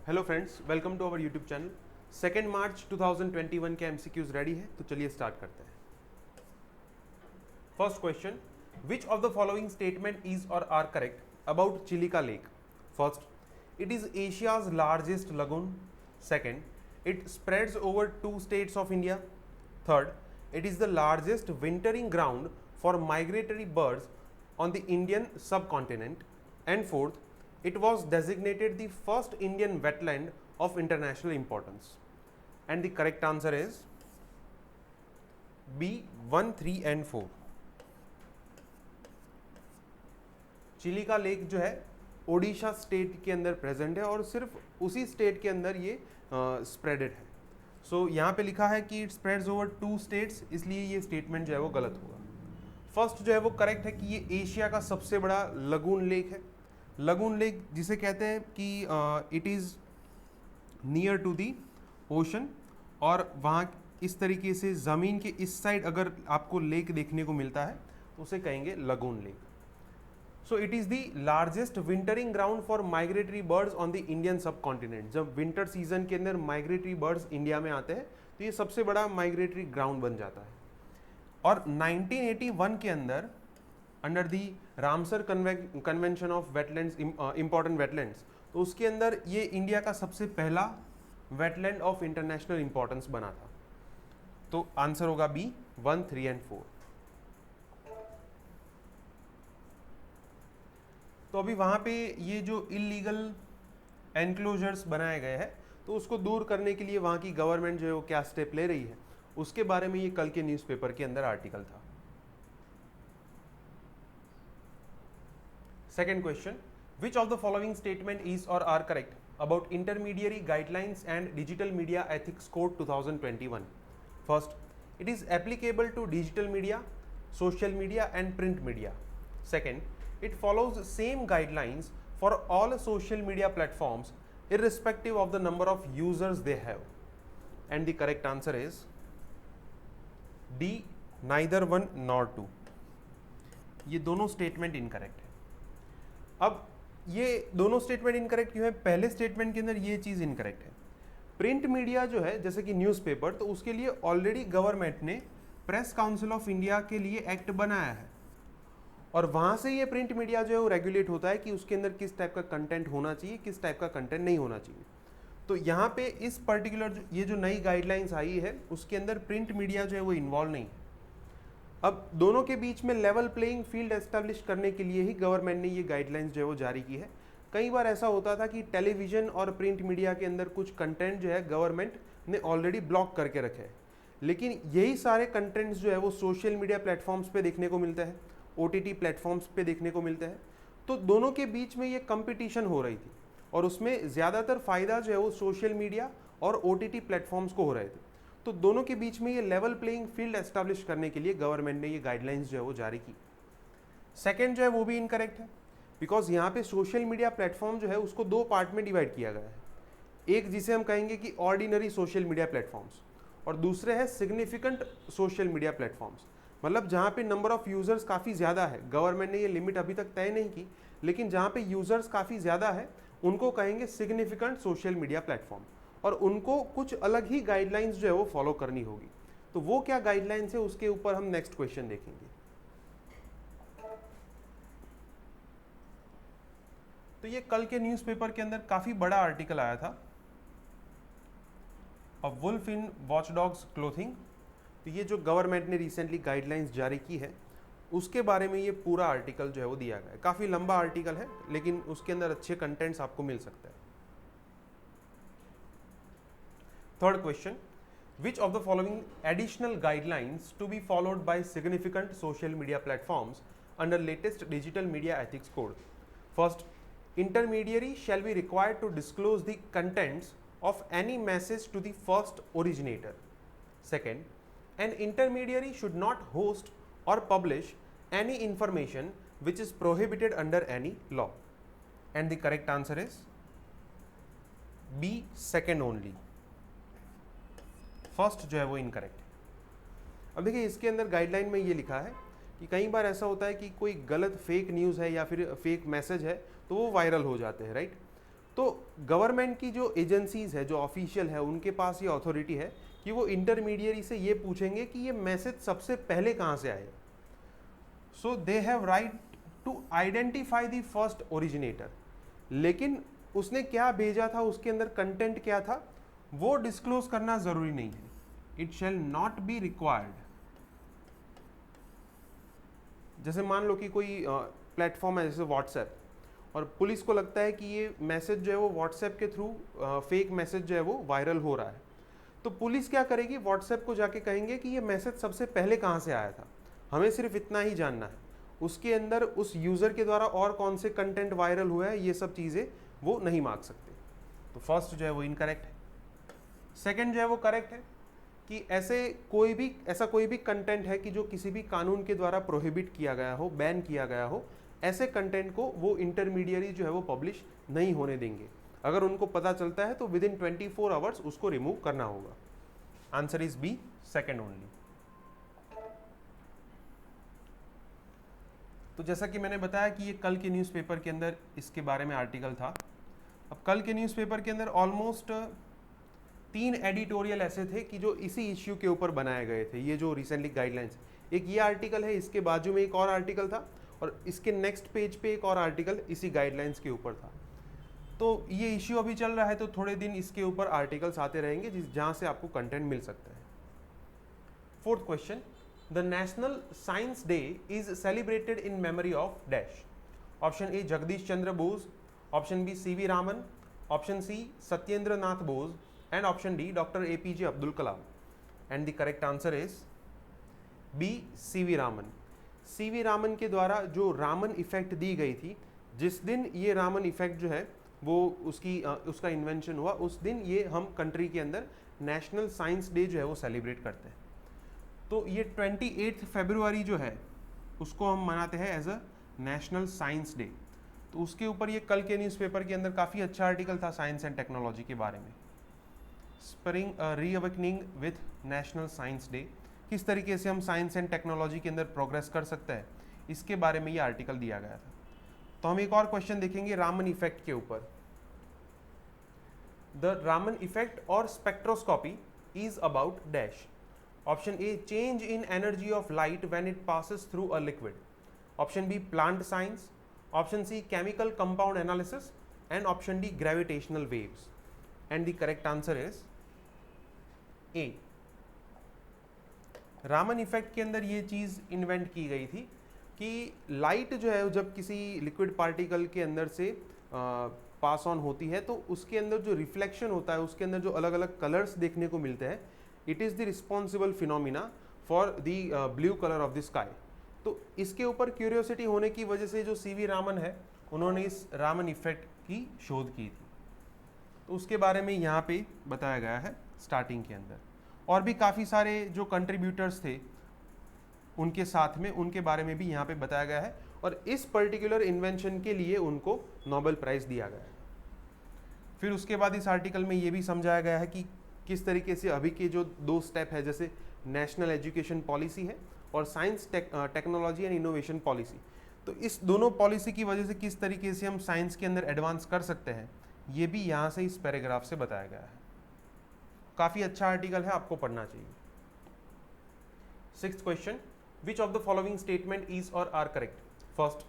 Hello friends, welcome to our YouTube channel. 2 March 2021 के MCQs ready है, तो चलिए स्टार्ट करते हैं। First question, which of the following statement is or are correct about Chilika lake? First, it is Asia's largest lagoon. Second, it spreads over 2 states of India. Third, it is the largest wintering ground for migratory birds on the Indian subcontinent. And fourth, it was designated the first Indian wetland of international importance. And the correct answer is B, 1, 3 and 4. Chilika lake जो है Odisha state के अंदर present है और सिर्फ उसी state के अंदर ये स्प्रेडेड है। सो यहाँ पे लिखा है कि इट स्प्रेड्स ओवर 2 states, इसलिए ये स्टेटमेंट जो है वो गलत होगा। फर्स्ट जो है वो करेक्ट है कि ये एशिया का सबसे बड़ा लगून लेक है। लगून लेक जिसे कहते हैं कि it is near to the ocean, और वहाँ इस तरीके से ज़मीन के इस साइड अगर आपको लेक देखने को मिलता है तो उसे कहेंगे lagoon lake. So it is the largest wintering ground for migratory birds on the Indian सब कॉन्टिनेंट। जब विंटर सीजन के अंदर माइग्रेटरी बर्ड्स इंडिया में आते हैं तो ये सबसे बड़ा माइग्रेटरी ग्राउंड बन जाता है। और 1981 के अंदर under the Ramsar convention of wetlands, important wetlands, तो उसके अंदर ये इंडिया का सबसे पहला वेटलैंड ऑफ इंटरनेशनल इंपॉर्टेंस बना था। तो आंसर होगा बी, 1, 3 एंड 4। तो अभी वहाँ पे ये जो इलीगल एनक्लोजर्स बनाए गए हैं तो उसको दूर करने के लिए वहाँ की गवर्नमेंट जो है वो क्या स्टेप ले रही है, उसके बारे में ये कल के न्यूज़पेपर के अंदर आर्टिकल था। Second question, which of the following statement is or are correct about intermediary guidelines and digital media ethics code 2021? First, it is applicable to digital media, social media and print media. Second, it follows same guidelines for all social media platforms irrespective of the number of users they have. And the correct answer is D, neither one nor two. ये दोनों statement incorrect है। अब ये दोनों statement incorrect क्यों है? पहले statement के अंदर ये चीज़ इनकरेक्ट है। प्रिंट मीडिया जो है जैसे कि न्यूज़पेपर, तो उसके लिए ऑलरेडी गवर्नमेंट ने प्रेस काउंसिल ऑफ इंडिया के लिए एक्ट बनाया है और वहाँ से ये प्रिंट मीडिया जो है वो रेगुलेट होता है कि उसके अंदर किस टाइप का कंटेंट होना चाहिए, किस टाइप का कंटेंट नहीं होना चाहिए। तो यहाँ पे इस पर्टिकुलर ये जो नई गाइडलाइंस आई है उसके अंदर प्रिंट मीडिया जो है वो इन्वॉल्व नहीं है। अब दोनों के बीच में लेवल प्लेइंग फील्ड एस्टेब्लिश करने के लिए ही गवर्नमेंट ने ये गाइडलाइंस जो है वो जारी की है। कई बार ऐसा होता था कि टेलीविज़न और प्रिंट मीडिया के अंदर कुछ कंटेंट जो है गवर्नमेंट ने ऑलरेडी ब्लॉक करके रखे हैं, लेकिन यही सारे कंटेंट्स जो है वो सोशल मीडिया प्लेटफॉर्म्स पे देखने को मिलते हैं, OTT प्लेटफॉर्म्स पे देखने को मिलते हैं। तो दोनों के बीच में ये कंपटीशन हो रही थी और उसमें ज़्यादातर फ़ायदा जो है वो सोशल मीडिया और OTT प्लेटफॉर्म्स को हो रहे थे। तो दोनों के बीच में ये लेवल प्लेइंग फील्ड एस्टैब्लिश करने के लिए गवर्नमेंट ने ये गाइडलाइंस जो है वो जारी की। सेकेंड जो है वो भी इनकरेक्ट है, बिकॉज यहाँ पे सोशल मीडिया प्लेटफॉर्म जो है उसको 2 पार्ट में डिवाइड किया गया है। एक जिसे हम कहेंगे कि ऑर्डिनरी सोशल मीडिया प्लेटफॉर्म्स और दूसरे है सिग्निफिकेंट सोशल मीडिया प्लेटफॉर्म्स, मतलब जहाँ पे नंबर ऑफ यूज़र्स काफ़ी ज़्यादा है। गवर्नमेंट ने ये लिमिट अभी तक तय नहीं की, लेकिन जहाँ पे यूज़र्स काफ़ी ज़्यादा है उनको कहेंगे सिग्निफिकेंट सोशल मीडिया प्लेटफॉर्म, और उनको कुछ अलग ही गाइडलाइंस जो है वो फॉलो करनी होगी। तो वो क्या गाइडलाइंस है उसके ऊपर हम नेक्स्ट क्वेश्चन देखेंगे। तो ये कल के न्यूज़पेपर के अंदर काफ़ी बड़ा आर्टिकल आया था, अ वुल्फ इन वॉचडॉग्स क्लोथिंग। तो ये जो गवर्नमेंट ने रिसेंटली गाइडलाइंस जारी की है उसके बारे में ये पूरा आर्टिकल जो है वो दिया गया है। काफ़ी लंबा आर्टिकल है लेकिन उसके अंदर अच्छे कंटेंट्स आपको मिल सकते हैं। Third question, which of the following additional guidelines to be followed by significant social media platforms under latest digital media ethics code? First, intermediary shall be required to disclose the contents of any message to the first originator. Second, an intermediary should not host or publish any information which is prohibited under any law. And the correct answer is B, second only. First जो है वो incorrect है। अब देखिए इसके अंदर guideline में ये लिखा है कि कई बार ऐसा होता है कि कोई गलत फेक न्यूज़ है या फिर फेक मैसेज है तो वो वायरल हो जाते हैं, राइट। तो गवर्नमेंट की जो एजेंसीज है, जो ऑफिशियल है, उनके पास ये अथॉरिटी है कि वो इंटरमीडियरी से ये पूछेंगे कि ये मैसेज सबसे पहले कहाँ से आया। So they have right to identify the first originator. लेकिन उसने क्या भेजा था, उसके अंदर कंटेंट क्या था, वो डिस्क्लोज करना जरूरी नहीं है। It shall not be required. जैसे मान लो कि कोई प्लेटफॉर्म है जैसे व्हाट्सएप, और पुलिस को लगता है कि ये मैसेज जो है वो व्हाट्सएप के थ्रू फेक मैसेज जो है वो वायरल हो रहा है, तो पुलिस क्या करेगी, व्हाट्सएप को जाके कहेंगे कि ये मैसेज सबसे पहले कहाँ से आया था, हमें सिर्फ इतना ही जानना है, उसके अंदर उस यूज़र के द्वारा और कौन से कंटेंट वायरल हुआ है, ये सब चीज़ें वो नहीं मांग सकते। तो फर्स्ट जो है वो इनकरेक्ट है। सेकेंड जो है वो करेक्ट है कि ऐसा कोई भी कंटेंट है कि जो किसी भी कानून के द्वारा प्रोहिबिट किया गया हो, बैन किया गया हो, ऐसे कंटेंट को वो इंटरमीडियरी जो है वो पब्लिश नहीं होने देंगे। अगर उनको पता चलता है तो विद इन 24 आवर्स उसको रिमूव करना होगा। Answer is B, second only. तो जैसा कि मैंने बताया कि ये कल के न्यूज़पेपर के अंदर इसके बारे में आर्टिकल था। अब कल के न्यूज़पेपर के अंदर ऑलमोस्ट 3 एडिटोरियल ऐसे थे कि जो इसी इश्यू के ऊपर बनाए गए थे, ये जो रिसेंटली गाइडलाइंस। एक ये आर्टिकल है, इसके बाजू में एक और आर्टिकल था, और इसके नेक्स्ट पेज पे एक और आर्टिकल इसी गाइडलाइंस के ऊपर था। तो ये इश्यू अभी चल रहा है, तो थोड़े दिन इसके ऊपर आर्टिकल्स आते रहेंगे जहाँ से आपको कंटेंट मिल सकता है। Fourth question, the national science day is celebrated in memory of dash. Option A Jagadish Chandra Bose, option B CV Raman, option C Satyendra Nath Bose, and option D doctor APJ Abdul Kalam. And the correct answer is B, CV Raman. CV Raman के द्वारा जो Raman effect दी गई थी, जिस दिन ये Raman effect जो है वो उसका इन्वेंशन हुआ, उस दिन ये हम कंट्री के अंदर नेशनल साइंस डे जो है वो सेलिब्रेट करते हैं। तो ये 28 फरवरी जो है उसको हम मनाते हैं as a national science day. तो उसके ऊपर ये कल के न्यूज़पेपर के अंदर काफ़ी अच्छा आर्टिकल था साइंस एंड टेक्नोलॉजी के बारे में। Spring reawakening with national science day, किस तरीके से हम साइंस एंड टेक्नोलॉजी के अंदर प्रोग्रेस कर सकते हैं, इसके बारे में ये आर्टिकल दिया गया था। तो हम एक और क्वेश्चन देखेंगे रामन इफेक्ट के ऊपर। द रामन इफेक्ट और spectroscopy is about dash. Option A change in energy of light when it passes through a liquid, option B plant science, option C chemical compound analysis, and option D gravitational waves. And the correct answer is A. Raman effect के अंदर ये चीज़ invent की गई थी कि light जो है जब किसी लिक्विड पार्टिकल के अंदर से पास ऑन होती है, तो उसके अंदर जो रिफ्लेक्शन होता है, उसके अंदर जो अलग अलग कलर्स देखने को मिलते हैं, it is the responsible phenomena for the blue colour of the sky. तो इसके ऊपर क्यूरियोसिटी होने की वजह से जो सीवी रामन है, उन्होंने इस रामन इफेक्ट की शोध की थी। तो उसके बारे में यहाँ पे बताया गया है स्टार्टिंग के अंदर। और भी काफ़ी सारे जो कंट्रीब्यूटर्स थे उनके साथ में, उनके बारे में भी यहाँ पे बताया गया है, और इस पर्टिकुलर इन्वेंशन के लिए उनको नोबेल प्राइज़ दिया गया है। फिर उसके बाद इस आर्टिकल में ये भी समझाया गया है कि किस तरीके से अभी के जो 2 स्टेप है, जैसे नेशनल एजुकेशन पॉलिसी है और science technology and innovation policy, तो इस दोनों पॉलिसी की वजह से किस तरीके से हम साइंस के अंदर एडवांस कर सकते हैं, ये भी यहाँ से इस पैराग्राफ से बताया गया है। काफ़ी अच्छा आर्टिकल है, आपको पढ़ना चाहिए। 6th question, which of the following statement is or are correct? First,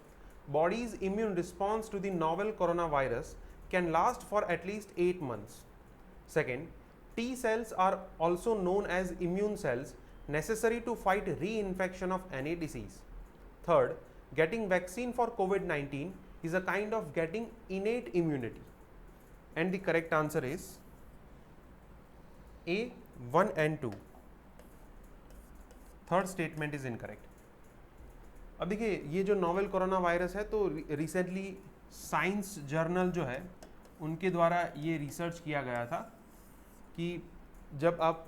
bodies immune response to the novel corona virus can last for at least 8 months. Second, T cells are also known as immune cells necessary to fight reinfection of any disease. Third, getting vaccine for COVID-19 is a kind of getting innate immunity. And the correct answer is A, 1 and 2. Third statement is incorrect. अब देखिए, ये जो novel corona virus है, तो recently science journal जो है उनके द्वारा ये रिसर्च किया गया था कि जब आप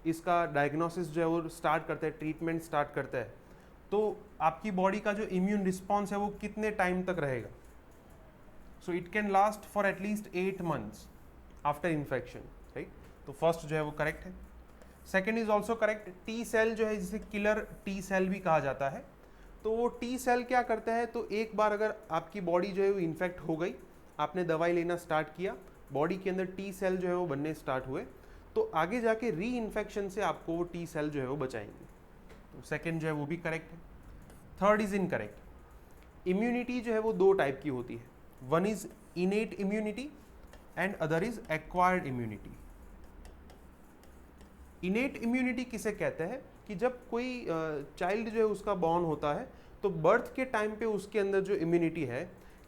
इसका डायग्नोसिस जो है वो स्टार्ट करते हैं, ट्रीटमेंट स्टार्ट करते हैं, तो आपकी बॉडी का जो इम्यून रिस्पॉन्स है वो कितने टाइम तक रहेगा। So it can last for at least 8 months after infection, right. तो फर्स्ट जो है वो करेक्ट है। Second is also correct. T cell जो है, जिसे किलर टी सेल भी कहा जाता है, तो वो टी सेल क्या करता है, तो एक बार अगर आपकी बॉडी जो है वो इन्फेक्ट हो गई, आपने दवाई लेना स्टार्ट किया, बॉडी के अंदर टी सेल जो है वो बनने स्टार्ट हुए, तो आगे जाके री इन्फेक्शन से आपको वो टी सेल जो है वो बचाएंगे। तो सेकंड जो है वो भी करेक्ट है। Third is incorrect. इम्यूनिटी जो है वो दो टाइप की होती है, one is innate immunity and other is acquired immunity. Innate immunity किसे कहते हैं कि जब कोई चाइल्ड जो है उसका बॉर्न होता है तो बर्थ के टाइम पे उसके अंदर जो इम्यूनिटी है,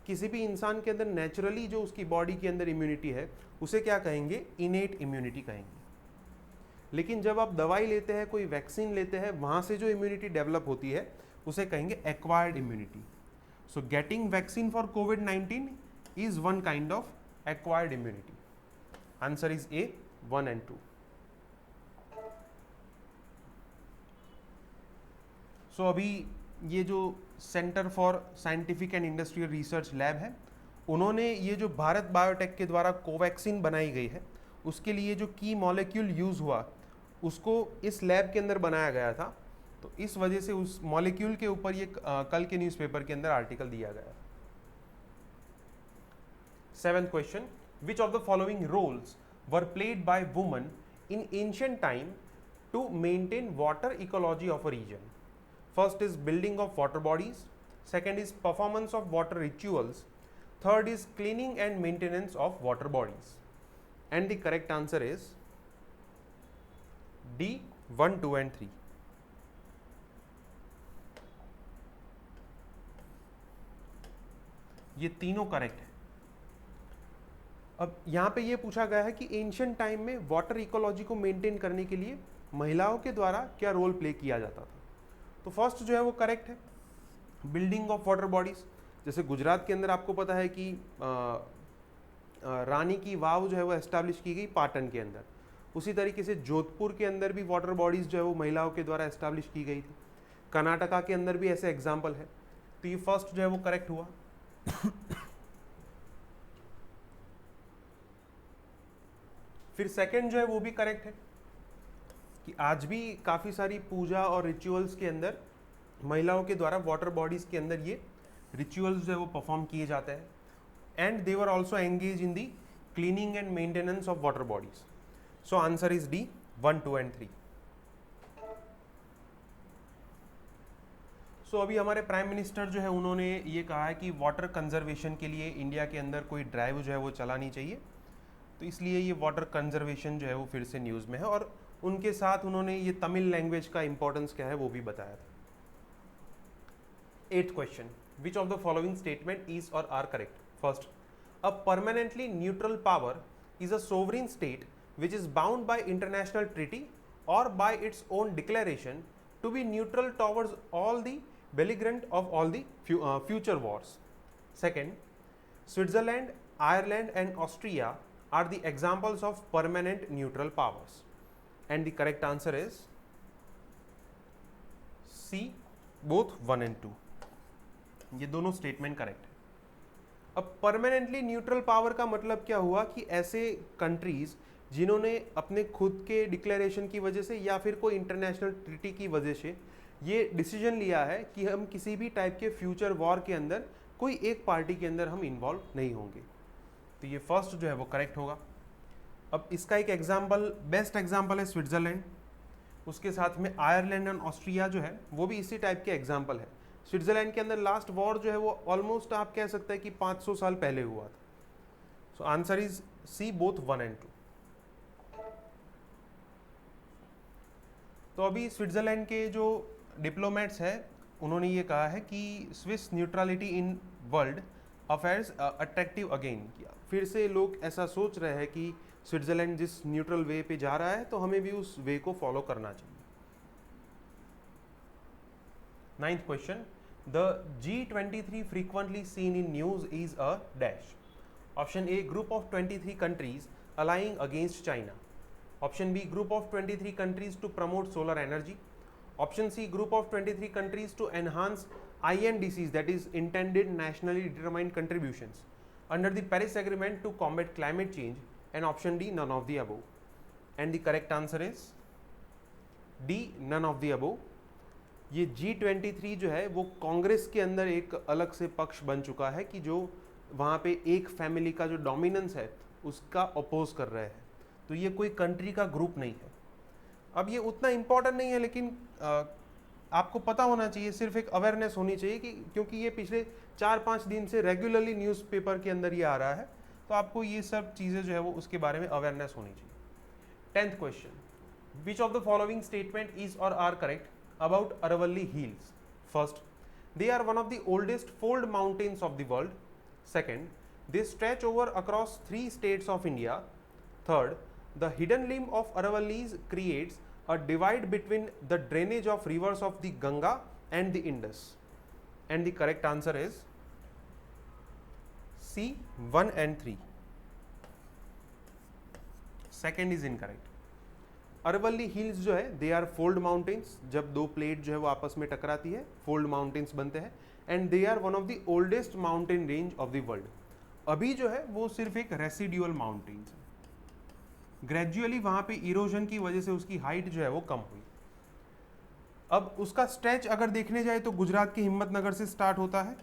किसी भी इंसान के अंदर नेचुरली जो उसकी बॉडी के अंदर इम्यूनिटी है उसे क्या कहेंगे, इनेट इम्यूनिटी कहेंगे। लेकिन जब आप दवाई लेते हैं, कोई वैक्सीन लेते हैं, वहाँ से जो इम्यूनिटी डेवलप होती है उसे कहेंगे acquired immunity. So getting vaccine for covid is one kind of acquired immunity. Answer is A 1 and 2। सो अभी ये जो centre for scientific and industrial research lab है, उन्होंने ये जो भारत बायोटेक के द्वारा कोवैक्सीन बनाई गई है उसके लिए जो की मॉलिक्यूल यूज़ हुआ उसको इस लैब के अंदर बनाया गया था, तो इस वजह से उस मॉलिक्यूल के ऊपर ये कल के न्यूज़पेपर के अंदर आर्टिकल दिया गया। Seventh question, which of the following roles were played by woman in ancient time to maintain water ecology of a region? First is building of water bodies, second is performance of water rituals, third is cleaning and maintenance of water bodies. And the correct answer is D 1, 2 and 3. ये तीनों correct है। अब यहाँ पे ये पूछा गया है कि एंशिएंट टाइम में वाटर इकोलॉजी को मेंटेन करने के लिए महिलाओं के द्वारा क्या रोल प्ले किया जाता था। तो फर्स्ट जो है वो करेक्ट है, बिल्डिंग ऑफ वाटर बॉडीज। जैसे गुजरात के अंदर आपको पता है कि रानी की वाव जो है वो एस्टैब्लिश की गई पाटन के अंदर, उसी तरीके से जोधपुर के अंदर भी वाटर बॉडीज जो है वो महिलाओं के द्वारा एस्टैब्लिश की गई थी। कर्नाटका के अंदर भी ऐसे एग्जाम्पल है। तो ये फर्स्ट जो है वो करेक्ट हुआ। फिर सेकंड जो है वो भी करेक्ट है कि आज भी काफ़ी सारी पूजा और रिचुअल्स के अंदर महिलाओं के द्वारा वाटर बॉडीज़ के अंदर ये रिचुअल्स जो है वो परफॉर्म किए जाते हैं, and they were also engage in the cleaning and maintenance of water bodies. So answer is D 1, 2 and 3। सो अभी हमारे प्राइम मिनिस्टर जो है उन्होंने ये कहा है कि वाटर कंजर्वेशन के लिए इंडिया के अंदर कोई ड्राइव जो है वो चलानी चाहिए, तो इसलिए ये वाटर कंजर्वेशन जो है वो फिर से न्यूज़ में है, और उनके साथ उन्होंने ये तमिल लैंग्वेज का इंपॉर्टेंस क्या है वो भी बताया था। 8th question, which of the following statement is or are correct? First, a permanently neutral power is a sovereign state which is bound by international treaty or by its own declaration to be neutral towards all the belligerent of all the future wars. Second, Switzerland, Ireland and Austria are the examples of permanent neutral powers. And the correct answer is C, both 1 and 2. ये दोनों statement correct है। अब permanently neutral power का मतलब क्या हुआ कि ऐसे कंट्रीज जिन्होंने अपने खुद के डिक्लेरेशन की वजह से या फिर कोई इंटरनेशनल ट्रीटी की वजह से ये डिसीजन लिया है कि हम किसी भी टाइप के फ्यूचर वॉर के अंदर कोई एक पार्टी के अंदर हम इन्वॉल्व नहीं होंगे, तो ये फर्स्ट जो है वो करेक्ट होगा। अब इसका एक एग्जाम्पल, बेस्ट एग्जाम्पल है स्विट्जरलैंड, उसके साथ में आयरलैंड एंड ऑस्ट्रिया जो है वो भी इसी टाइप के एग्जाम्पल है। स्विट्जरलैंड के अंदर लास्ट वॉर जो है वो ऑलमोस्ट आप कह सकते हैं कि 500 साल पहले हुआ था। So answer is C, both 1 and 2। तो अभी स्विट्जरलैंड के जो डिप्लोमेट्स है उन्होंने ये कहा है कि Swiss neutrality in world affairs attractive again किया। फिर से लोग ऐसा सोच रहे हैं कि स्विट्जरलैंड जिस न्यूट्रल वे पे जा रहा है तो हमें भी उस वे को फॉलो करना चाहिए। 9th question, the G23 frequently seen in news is a dash. Option A, group of 23 countries allying against China. Option B, group of 23 countries to promote solar energy. Option C, group of 23 countries to enhance INDCs, that is intended nationally determined contributions under the Paris Agreement to combat climate change. And option D, none of the above. And the correct answer is D, none of the above. ये G23 जो है वो कांग्रेस के अंदर एक अलग से पक्ष बन चुका है कि जो वहाँ पे एक फैमिली का जो डोमिनेंस है उसका अपोज कर रहे हैं। तो ये कोई कंट्री का ग्रुप नहीं है। अब ये उतना इम्पोर्टेंट नहीं है, लेकिन आपको पता होना चाहिए, सिर्फ एक अवेयरनेस होनी चाहिए कि क्योंकि ये पिछले 4-5 दिन से रेगुलरली न्यूज़पेपर के अंदर ये आ रहा है, तो आपको ये सब चीज़ें जो है वो उसके बारे में अवेयरनेस होनी चाहिए। 10th question, which of the following statement is or are correct about Aravalli hills? First, they are one of the oldest fold mountains of the world. Second, they stretch over across 3 states of India. Third, the hidden limb of Aravallis creates a divide between the drainage of rivers of the Ganga and the Indus. And the correct answer is C, 1 and 3. Second is incorrect. Aravalli hills जो है they are fold mountains. जब दो plate जो है वो आपस में टकराती है फोल्ड माउंटेन्स बनते हैं। And they are one of the oldest mountain range of the world. अभी जो है वो सिर्फ एक रेसिडुअल माउंटेन्स है। ग्रेजुअली वहाँ पे इरोजन की वजह से उसकी हाइट जो है वो कम हुई। अब उसका स्ट्रेच अगर देखने जाए तो गुजरात के हिम्मतनगर से स्टार्ट होता है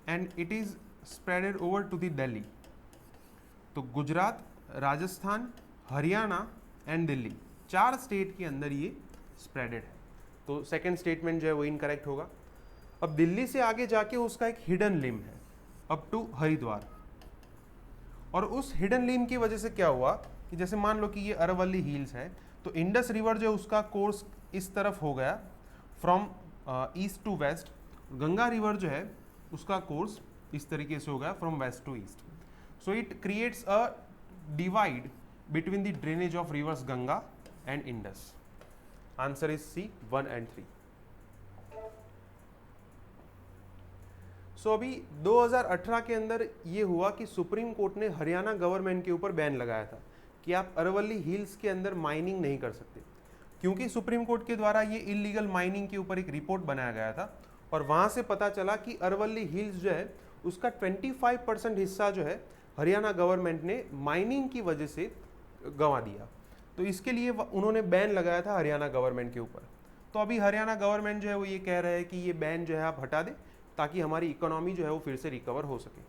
and it is spreaded over to the Delhi. तो गुजरात, राजस्थान, हरियाणा एंड दिल्ली 4 स्टेट के अंदर ये स्प्रेडेड है। तो सेकंड स्टेटमेंट जो है वो इनकरेक्ट होगा। अब दिल्ली से आगे जाके उसका एक हिडन लिम है अप टू हरिद्वार। और उस हिडन लिम की वजह से क्या हुआ कि जैसे मान लो कि ये अरावली हिल्स है, तो इंडस रिवर जो उसका कोर्स इस तरफ हो गया from east to west. Ganga river जो है उसका कोर्स इस तरीके से हो गया from west to east. So it creates a divide between the drainage of rivers Ganga and Indus. Answer is C, 1 and 3. So अभी 2018 के अंदर ये हुआ कि सुप्रीम कोर्ट ने हरियाणा गवर्नमेंट के ऊपर बैन लगाया था कि आप अरावली हिल्स के अंदर माइनिंग नहीं कर सकते, क्योंकि सुप्रीम कोर्ट के द्वारा ये इलीगल माइनिंग के ऊपर एक रिपोर्ट बनाया गया था और वहाँ से पता चला कि अरावली हिल्स जो है उसका 25% हिस्सा जो है हरियाणा गवर्नमेंट ने माइनिंग की वजह से गंवा दिया। तो इसके लिए उन्होंने बैन लगाया था हरियाणा गवर्नमेंट के ऊपर। तो अभी हरियाणा गवर्नमेंट जो है वो ये कह रहा है कि ये बैन जो है आप हटा दें ताकि हमारी इकोनॉमी जो है वो फिर से रिकवर हो सके।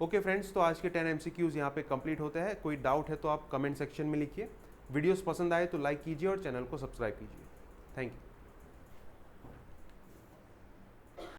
ओके फ्रेंड्स, तो आज के 10 MCQs यहाँ पे कंप्लीट होते हैं। कोई डाउट है तो आप कमेंट सेक्शन में लिखिए। वीडियोस पसंद आए तो लाइक कीजिए और चैनल को सब्सक्राइब कीजिए। Thank you.